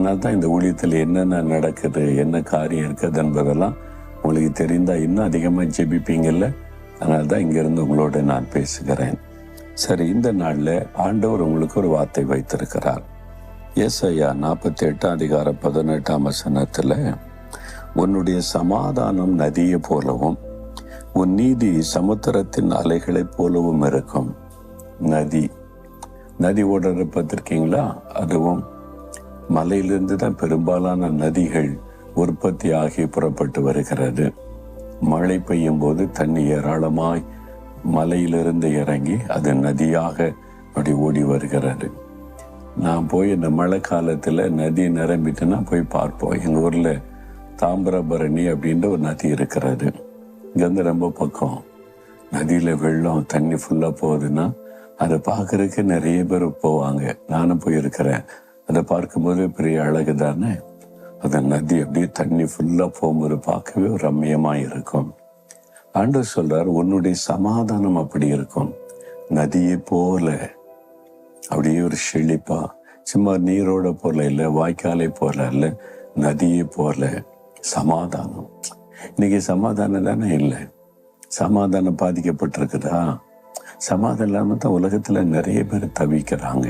அதனால தான் இந்த ஊழியத்தில் என்னென்ன நடக்குது, என்ன காரியம் இருக்குது என்பதெல்லாம் உங்களுக்கு தெரிந்தால் இன்னும் அதிகமாக ஜெபிப்பீங்கல்ல. அதனால தான் இங்கேருந்து உங்களோட நான் பேசுகிறேன். சரி, இந்த நாளில் ஆண்டவர் உங்களுக்கு ஒரு வார்த்தை வைத்திருக்கிறார். ஏசாயா 48:18 உன்னுடைய சமாதானம் நதியை போலவும் உன் நீதி சமுத்திரத்தின் அலைகளைப் போலவும் இருக்கும். நதி ஓடுற பார்த்திருக்கீங்களா? அதுவும் மலையிலிருந்து தான் பெரும்பாலான நதிகள் உற்பத்தி ஆகி புறப்பட்டு வருகிறது. மழை பெய்யும் போது தண்ணி ஏராளமாய் மலையிலிருந்து இறங்கி அது நதியாக அப்படி ஓடி வருகிறது. நான் போய் இந்த மழை காலத்தில் நதி நிரம்பிட்டுன்னா போய் பார்ப்போம். எங்கள் ஊரில் தாமிரபரணி அப்படின்ற ஒரு நதி இருக்கிறது. இங்கேருந்து ரொம்ப பக்கம். நதியில் வெள்ளம் தண்ணி ஃபுல்லாக போகுதுன்னா அதை பார்க்கறதுக்கு நிறைய பேர் போவாங்க. நானும் போயிருக்கிறேன். அதை பார்க்கும்போது பெரிய அழகு தானே. அந்த நதி அப்படியே தண்ணி ஃபுல்லாக போகும்போது பார்க்கவே ஒரு ரம்மியமாக இருக்கும். ஆண்டவர் சொல்றார், உன்னுடைய சமாதானம் அப்படி இருக்கும். நதியை போல அப்படியே ஒரு செழிப்பா, சும்மா நீரோட போல இல்லை, வாய்க்காலை போல இல்லை, நதியை போல சமாதானம். இன்னைக்கு சமாதானம் தானே இல்லை. சமாதானம் பாதிக்கப்பட்டிருக்குதா? சமாதானம் இல்லாமல் தான் உலகத்துல நிறைய பேர் தவிக்கிறாங்க.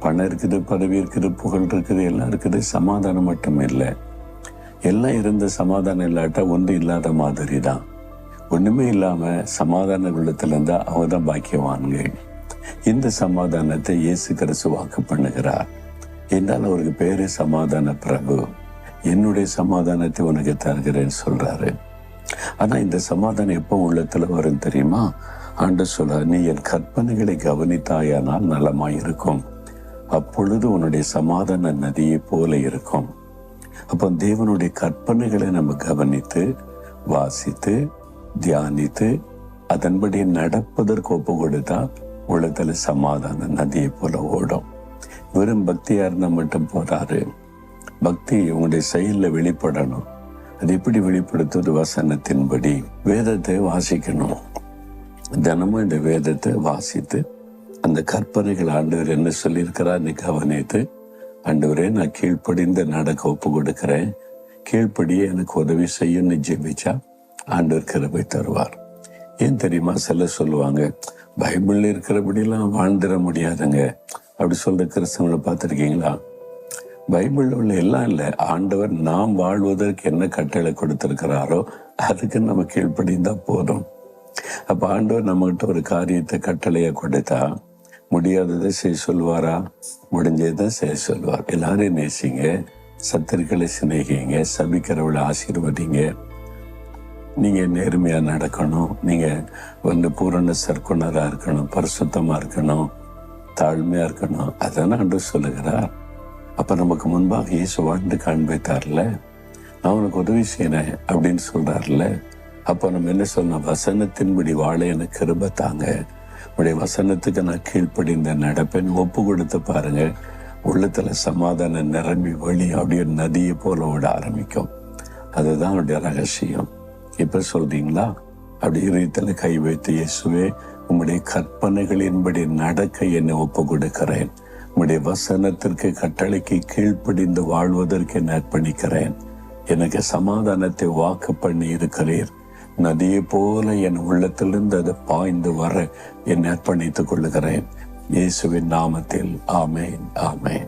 பணம் இருக்குது, பதவி இருக்குது, புகழ் இருக்குது, எல்லாம் இருக்குது. சமாதானம் மட்டும் இல்லை. எல்லாம் இருந்த சமாதானம் இல்லாட்டா ஒன்று இல்லாத மாதிரி தான். ஒண்ணுமே இல்லாம சமாதான உள்ளத்துல இருந்தா அவங்க தான் பாக்கியவான்கள். இந்த சமாதானத்தை இயேசு கிறிஸ்து வாக்கு பண்ணுகிறார். என்றால் அவருக்கு பேரு சமாதான பிரபு. என்னுடைய சமாதானத்தை உனக்கு தருகிறேன்னு சொல்றாரு. ஆனா இந்த சமாதானம் எப்போ உள்ளத்துல வரும் தெரியுமா? ஆண்டவர் சொல்றார், நீ என் கற்பனைகளை கவனித்தாயானால் நலமாயிருக்கும். அப்பொழுது உன்னுடைய சமாதான நதியை போல இருக்கும். அப்போ தேவனுடைய கற்பனைகளை நம்ம கவனித்து வாசித்து தியானித்து அதன்படி நடப்பதற்கு ஒப்பு கொடுத்தா உள்ளத்துல சமாதான நதியை போல ஓடும். வெறும் பக்தியா இருந்தா மட்டும் போறாரு. பக்தி உங்களுடைய செயல்ல வெளிப்படணும். அது எப்படி வெளிப்படுத்துவது? வசனத்தின்படி வேதத்தை வாசிக்கணும். தினமும் இந்த வேதத்தை வாசித்து அந்த கற்பனைகள் ஆண்டவர் என்ன சொல்லியிருக்கிறார் நீ கவனித்து, ஆண்டவரே நான் கீழ்ப்படிந்து நடக்க ஒப்பு கொடுக்கிறேன், கீழ்ப்படியே எனக்கு உதவி செய்யணும்னு ஜெபிச்சா ஆண்டவர் கிருபை தருவார். ஏன் தெரியுமா? சிலர் சொல்லுவாங்க, பைபிள்ல இருக்கிறபடிலாம் வாழ்ந்துட முடியாதுங்க அப்படி சொல்ற கிறிஸ்தவங்களை பார்த்துருக்கீங்களா? பைபிள்ல உள்ள எல்லாம் இல்லை. ஆண்டவர் நாம் வாழ்வதற்கு என்ன கட்டளை கொடுத்திருக்கிறாரோ அதுக்கு நம்ம கீழ்ப்படிந்தா போதும். அப்ப ஆண்டவர் நம்மகிட்ட ஒரு காரியத்தை கட்டளையை கொடுத்தா முடியாததை செய்ய சொல்லுவாரா? முடிஞ்சதை செய்ய சொல்லுவார். எல்லாரையும் நேசிங்க, சத்துருக்களை சிநேகிங்க, சபிக்கிறவளை ஆசீர்வதிங்க, நீங்க நேர்மையா நடக்கணும், நீங்க பூரண சர்க்குணரா இருக்கணும், பரிசுத்தமா இருக்கணும், தாழ்மையா இருக்கணும். அதான ஆண்டவர் சொல்லுகிறார். அப்ப நமக்கு முன்பாக இயேசு வாழ்ந்து காண்பித்தார்ல, நான் உனக்கு உதவி செய்யறேன் அப்படின்னு சொல்றாருல. அப்போ நம்ம என்ன சொல்லணும்? வசனத்தின்படி வாழ எனக்கு கிருபை தாங்க, உடைய வசனத்துக்கு நான் கீழ்ப்படிந்த நடப்பேன் ஒப்பு கொடுத்து பாருங்க. உள்ளத்துல சமாதானம் நிரம்பி வழி அப்படியே நதியை போல விட ஆரம்பிக்கும். அதுதான் அவருடைய ரகசியம். இப்ப சொல்றீங்களா? அப்படி இதயத்துல கை வைத்து, இயேசுவே உம்முடைய கற்பனைகளின்படி நடக்க என்னை ஒப்பு கொடுக்கிறேன், உம்முடைய வசனத்திற்கு கட்டளைக்கு கீழ்ப்படிந்து வாழ்வதற்கு என்னை அர்ப்பணிக்கிறேன், எனக்கு சமாதானத்தை வாக்கு பண்ணி இருக்கிறீர், நதியை போல என் உள்ளத்திலிருந்து அது பாய்ந்து வர என்னை அர்ப்பணித்துக் கொள்ளுகிறேன். இயேசுவின் நாமத்தில் ஆமேன், ஆமேன்.